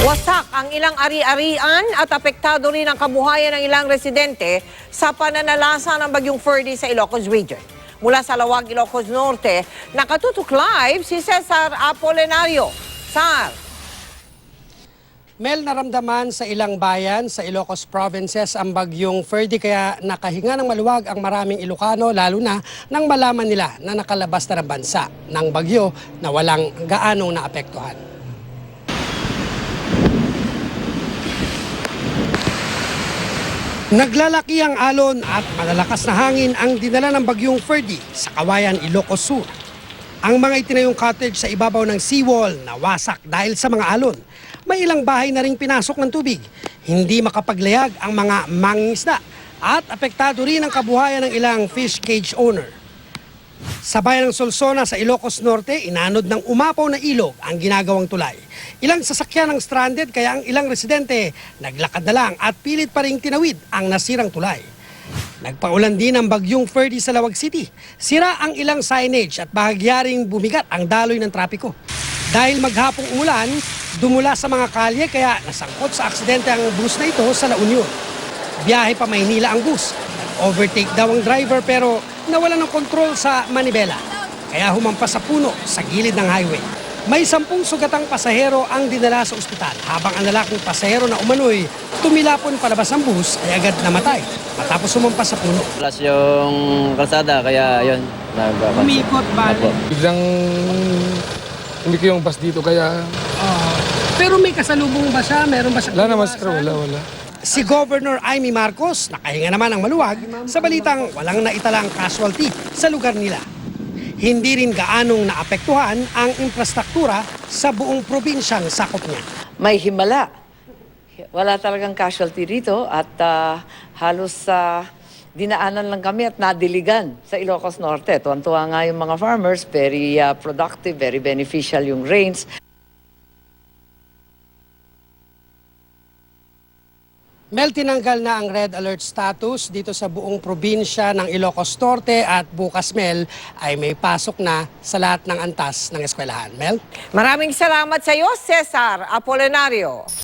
Wasak ang ilang ari-arian at apektado rin ang kabuhayan ng ilang residente sa pananalasa ng bagyong Ferdy sa Ilocos Region. Mula sa Lawag, Ilocos Norte, nakatutok live si Cesar Apolinario. Sar. Mel, naramdaman sa ilang bayan sa Ilocos Provinces ang bagyong Ferdy kaya nakahinga ng maluwag ang maraming Ilocano lalo na nang malaman nila na nakalabas na ng bansa ng bagyo na walang gaanong naapektuhan. Naglalaki ang alon at malalakas na hangin ang dinala ng bagyong Ferdy sa Kawayan, Ilocos Sur. Ang mga itinayong cottage sa ibabaw ng seawall nawasak dahil sa mga alon. May ilang bahay na ring pinasok ng tubig. Hindi makapaglayag ang mga mangingisda at apektado rin ang kabuhayan ng ilang fish cage owner. Sa bayan ng Solsona sa Ilocos Norte, inanod ng umapaw na ilog ang ginagawang tulay. Ilang sasakyan ang stranded kaya ang ilang residente naglakad na lang at pilit pa ring tinawid ang nasirang tulay. Nagpaulan din ang bagyong Ferdy sa Lawag City. Sira ang ilang signage at bahagyaring bumigat ang daloy ng trapiko. Dahil maghapong umulan, dumula sa mga kalye kaya nasangkot sa aksidente ang bus na ito sa La Union. Biyahe pa Maynila ang bus. Overtake daw ang driver pero nawala ng kontrol sa manibela. Kaya humampas sa puno sa gilid ng highway. May 10 sugatang pasahero ang dinala sa ospital habang ang lalaking pasahero na umano'y tumilapon palabas ng bus ay agad namatay matapos humampas sa puno. Plus yung kalsada kaya yun. Umikot ba? Biglang umikot yung bus dito kaya... Pero may kasalubong ba siya? Meron ba siya? Wala naman sir, wala. Si Governor Amy Marcos nakahinga naman ang maluwag sa balitang walang naitalang casualty sa lugar nila. Hindi rin gaanong naapektuhan ang infrastruktura sa buong probinsyang sakop niya. May himala. Wala talagang casualty rito at halos dinaanan lang kami at nadiligan sa Ilocos Norte. Tuwan-tuwa nga yung mga farmers, very productive, very beneficial yung rains. Mel, tinanggal na ang red alert status dito sa buong probinsya ng Ilocos Norte at bukas, Mel, ay may pasok na sa lahat ng antas ng eskwelahan. Mel? Maraming salamat sa iyo, Cesar Apolinario.